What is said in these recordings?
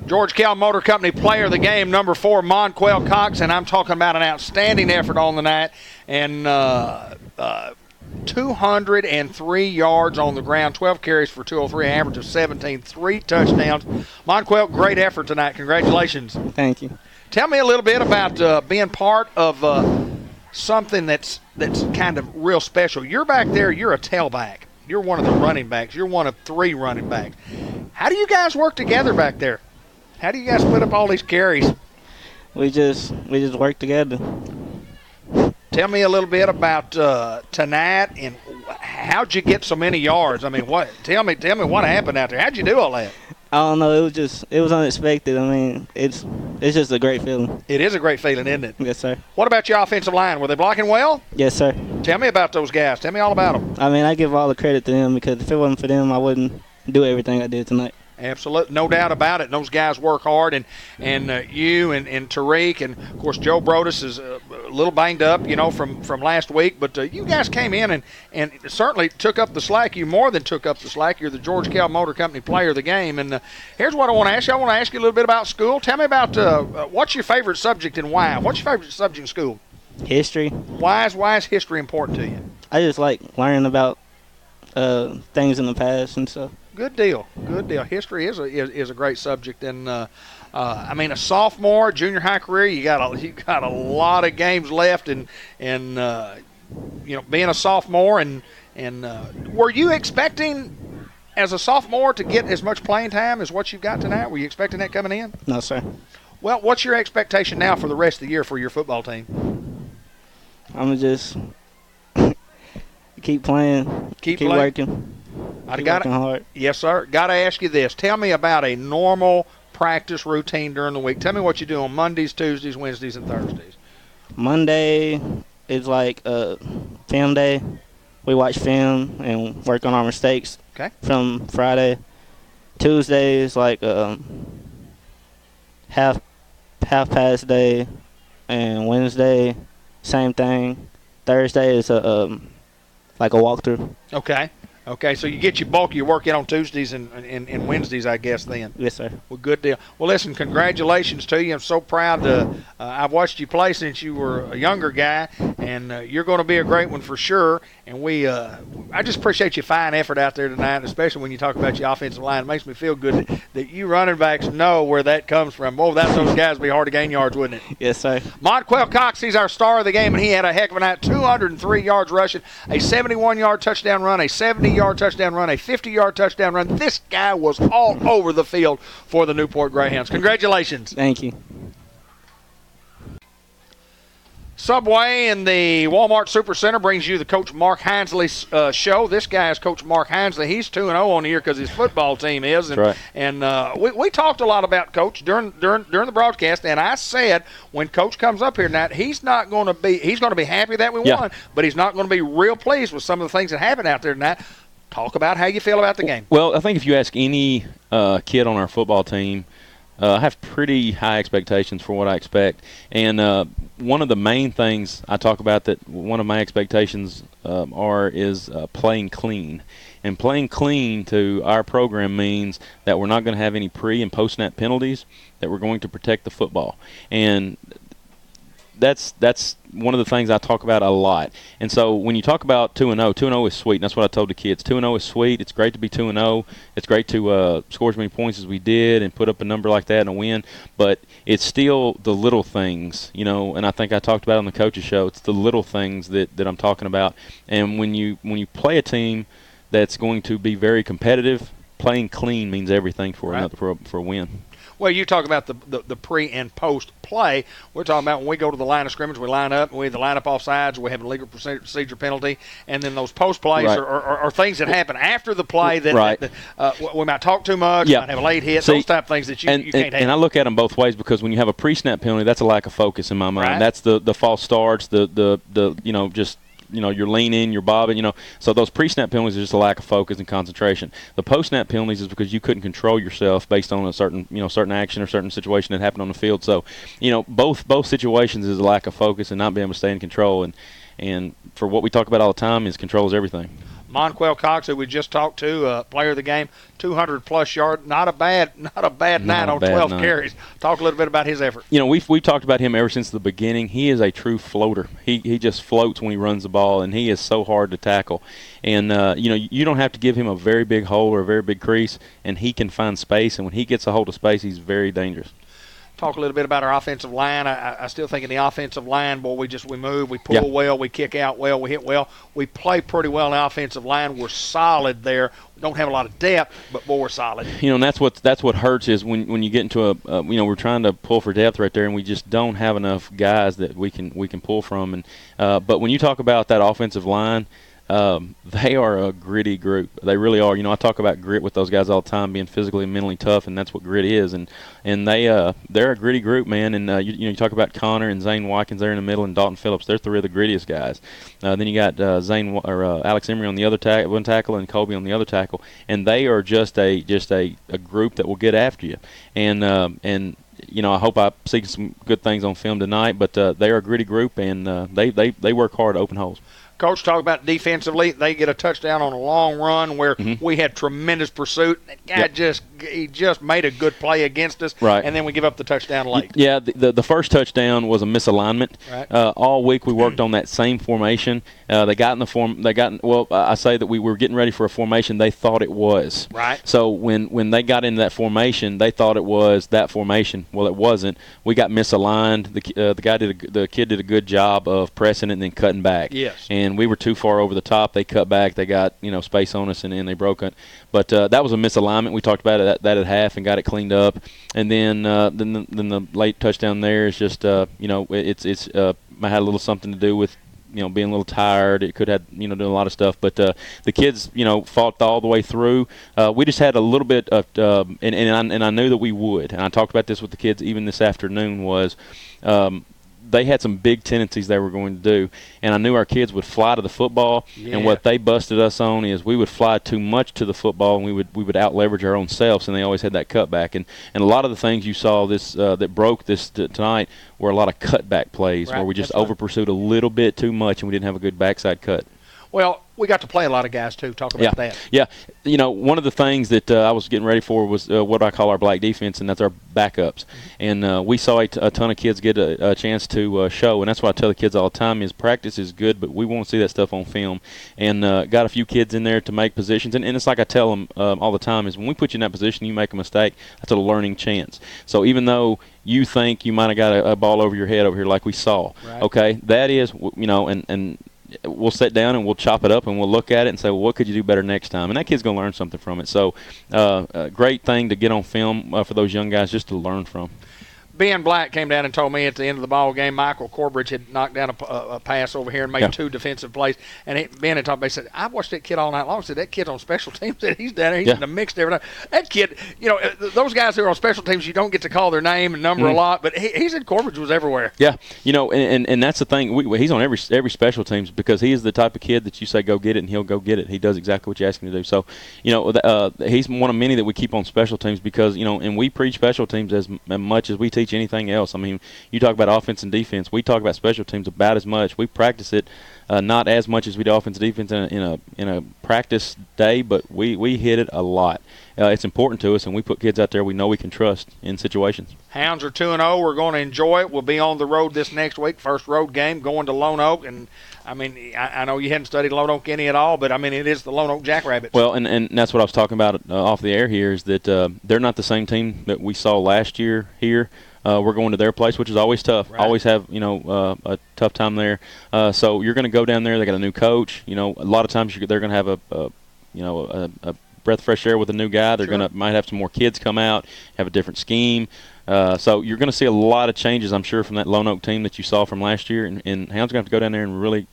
George Kell Motor Company player of the game, number 4, Monquel Cox, and I'm talking about an outstanding effort on the night, and 203 yards on the ground, 12 carries for 203, average of 17, 3 touchdowns. Monquel, great effort tonight. Congratulations. Thank you. Tell me a little bit about being part of something that's kind of real special. You're back there. You're a tailback. You're one of the running backs. You're one of 3 running backs. How do you guys work together back there? How do you guys split up all these carries? We just work together. Tell me a little bit about tonight and how'd you get so many yards? I mean, what? Tell me what happened out there. How'd you do all that? I don't know. It was unexpected. I mean, it's just a great feeling. It is a great feeling, isn't it? Yes, sir. What about your offensive line? Were they blocking well? Yes, sir. Tell me about those guys. Tell me all about them. I mean, I give all the credit to them because if it wasn't for them, I wouldn't do everything I did tonight. Absolutely, no doubt about it. And those guys work hard, and you and Tariq, and of course Joe Brodus is a little banged up, from last week. But you guys came in and certainly took up the slack. You more than took up the slack. You're the George Kell Motor Company player of the game. And here's what I want to ask you. I want to ask you a little bit about school. Tell me about what's your favorite subject and why. What's your favorite subject in school? History. Why is history important to you? I just like learning about things in the past and stuff. Good deal. History is a great subject, and I mean, a sophomore, junior high career, you got a lot of games left, and being a sophomore, and were you expecting as a sophomore to get as much playing time as what you've got tonight? Were you expecting that coming in? No, sir. Well, what's your expectation now for the rest of the year for your football team? I'm gonna just keep playing, keep working. Working hard. Yes, sir. Got to ask you this. Tell me about a normal practice routine during the week. Tell me what you do on Mondays, Tuesdays, Wednesdays, and Thursdays. Monday is like film day. We watch film and work on our mistakes. Okay. From Friday. Tuesday is like half pass day, and Wednesday same thing. Thursday is like a walkthrough. Okay, so you get your bulk of your work in on Tuesdays and Wednesdays, I guess, then. Yes, sir. Well, good deal. Well, listen, congratulations to you. I'm so proud to I've watched you play since you were a younger guy, and you're going to be a great one for sure. And I just appreciate your fine effort out there tonight, especially when you talk about your offensive line. It makes me feel good that you running backs know where that comes from. Boy, without those guys, it'd be hard to gain yards, wouldn't it? Yes, sir. Monquel Cox, he's our star of the game, and he had a heck of a night. 203 yards rushing, a 71-yard touchdown run, a 70-yard touchdown run, a 50-yard touchdown run. This guy was all over the field for the Newport Greyhounds. Congratulations. Thank you. Subway and the Walmart Supercenter brings you the Coach Mark Hinsley's show. This guy is Coach Mark Hinsley. He's 2-0 on the year because his football team is. And, right. And we talked a lot about Coach during the broadcast, and I said when Coach comes up here tonight, he's going to be happy that we won, but he's not going to be real pleased with some of the things that happened out there tonight. Talk about how you feel about the game. Well, I think if you ask any kid on our football team, I have pretty high expectations for what I expect. And one of the main things I talk about that one of my expectations is playing clean. And playing clean to our program means that we're not going to have any pre- and post-snap penalties, that we're going to protect the football. And that's one of the things I talk about a lot. And so when you talk about 2-0, 2-0 is sweet. And that's what I told the kids. 2-0 is sweet. It's great to be 2-0. It's great to score as many points as we did and put up a number like that and a win. But it's still the little things, and I think I talked about it on the coaches show. It's the little things that I'm talking about. And when you play a team that's going to be very competitive, playing clean means everything for a win. Well, you talk about the pre- and post-play. We're talking about when we go to the line of scrimmage, we line up, we either line up off sides, we have a legal procedure penalty, and then those post-plays are things that happen after the play that we might talk too much, might have a late hit, those type of things that you can't handle. And I look at them both ways because when you have a pre-snap penalty, that's a lack of focus in my mind. Right. That's the false starts, you're leaning, you're bobbing, So those pre-snap penalties are just a lack of focus and concentration. The post-snap penalties is because you couldn't control yourself based on a certain action or certain situation that happened on the field. So, both situations is a lack of focus and not being able to stay in control. And for what we talk about all the time is control is everything. Monquel Cox, who we just talked to, player of the game, 200-plus yard. Not a bad night on 12 carries. Talk a little bit about his effort. We've talked about him ever since the beginning. He is a true floater. He just floats when he runs the ball, and he is so hard to tackle. And, you don't have to give him a very big hole or a very big crease, and he can find space. And when he gets a hold of space, he's very dangerous. Talk a little bit about our offensive line. I still think in the offensive line, boy, we move, we pull well, we kick out well, we hit well. We play pretty well in the offensive line. We're solid there. We don't have a lot of depth, but boy, we're solid. And that's what hurts is when you get into we're trying to pull for depth right there, and we just don't have enough guys that we can pull from. And but when you talk about that offensive line, they are a gritty group. They really are. I talk about grit with those guys all the time, being physically and mentally tough, and that's what grit is. And they're a gritty group, man. And you talk about Connor and Zane Watkins there in the middle, and Dalton Phillips. They're three of the grittiest guys. Then you got Alex Emery on the other one tackle, and Colby on the other tackle, and they are just a group that will get after you. And I hope I see some good things on film tonight. But they are a gritty group, and they work hard to open holes. Coach, talk about defensively. They get a touchdown on a long run where we had tremendous pursuit. That guy just made a good play against us, right. And then we give up the touchdown late. Yeah, the first touchdown was a misalignment. Right. All week we worked on that same formation. They got in the form. I say that we were getting ready for a formation they thought it was. Right. So when they got into that formation, they thought it was that formation. Well, it wasn't. We got misaligned. The kid did a good job of pressing it and then cutting back. Yes. And we were too far over the top. They cut back. They got space on us, and they broke it. But that was a misalignment. We talked about it that at half and got it cleaned up. And then the late touchdown there is just it's had a little something to do with being a little tired. It could have doing a lot of stuff. But the kids fought all the way through. We just had a little bit of and I knew that we would. And I talked about this with the kids even this afternoon was. They had some big tendencies they were going to do, and I knew our kids would fly to the football. Yeah. And what they busted us on is we would fly too much to the football, and we would out leverage our own selves, and they always had that cutback. And a lot of the things you saw that broke this tonight were a lot of cutback plays where we just over pursued a little bit too much, and we didn't have a good backside cut. Well, we got to play a lot of guys, too. Talk about that. Yeah. One of the things that I was getting ready for was what I call our black defense, and that's our backups. And we saw a ton of kids get a chance to show, and that's what I tell the kids all the time is practice is good, but we want to see that stuff on film. And got a few kids in there to make positions. And it's like I tell them all the time is when we put you in that position, you make a mistake, that's a learning chance. So even though you think you might have got a ball over your head over here like we saw, right. Okay, that is, and we'll sit down and we'll chop it up and we'll look at it and say, well, what could you do better next time? And that kid's going to learn something from it. So a great thing to get on film for those young guys just to learn from. Ben Black came down and told me at the end of the ball game Michael Corbridge had knocked down a pass over here and made two defensive plays. And Ben had talked about, he said, I watched that kid all night long. He said, that kid's on special teams. He's down there. He's in the mix every night. That kid, those guys who are on special teams, you don't get to call their name and number a lot. But he said Corbridge was everywhere. Yeah, and that's the thing. He's on every special teams because he is the type of kid that you say go get it and he'll go get it. He does exactly what you ask him to do. So, he's one of many that we keep on special teams because, and we preach special teams as much as we teach anything else. I mean, you talk about offense and defense. We talk about special teams about as much. We practice it not as much as we do offense and defense in a practice day, but we hit it a lot. It's important to us, and we put kids out there we know we can trust in situations. Hounds are 2-0. We're going to enjoy it. We'll be on the road this next week. First road game going to Lone Oak, and I mean, I know you hadn't studied Lone Oak any at all, but I mean, it is the Lone Oak Jackrabbits. Well, and that's what I was talking about off the air here is that they're not the same team that we saw last year here. We're going to their place, which is always tough. Right. Always have a tough time there. So you're going to go down there. They got a new coach. A lot of times they're going to have a breath of fresh air with a new guy. They're might have some more kids come out, have a different scheme. So you're going to see a lot of changes, I'm sure, from that Lone Oak team that you saw from last year. And Hound's going to have to go down there and really,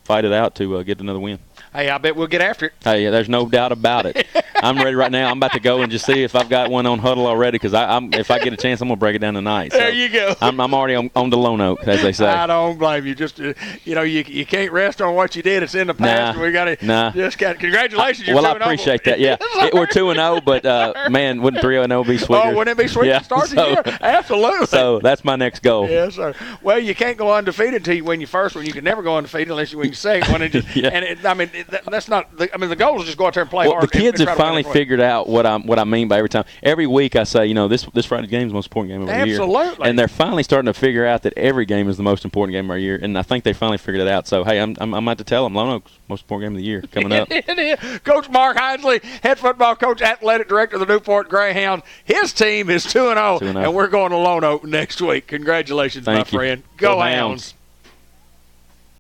fight it out to get another win. Hey, I bet we'll get after it. Hey, yeah, there's no doubt about it. I'm ready right now. I'm about to go and just see if I've got one on Huddle already because if I get a chance, I'm going to break it down tonight. So there you go. I'm already on the Lone Oak, as they say. I don't blame you. Just, you can't rest on what you did. It's in the past. We got to congratulations. Well, I appreciate that. Yeah, we're 2-0, but, man, wouldn't 3-0 be sweeter? Oh, wouldn't it be sweet to start the year? Absolutely. So that's my next goal. Yes, sir. Well, you can't go undefeated until you win your first one. You can never go undefeated unless you win your second one. Yeah. That's not. The goal is just go out there and play Well, hard. the kids and have try to win finally figured out what I mean by every time. Every week I say, this Friday's game is the most important game of the year. Absolutely. And they're finally starting to figure out that every game is the most important game of our year. And I think they finally figured it out. So hey, I'm about to tell them Lone Oak's most important game of the year coming up. It is. Coach Mark Hinesley, head football coach, athletic director of the Newport Greyhound. His team is 2-0, and we're going to Lone Oak next week. Congratulations, Thank my you. friend. Go Go Hounds. Hounds.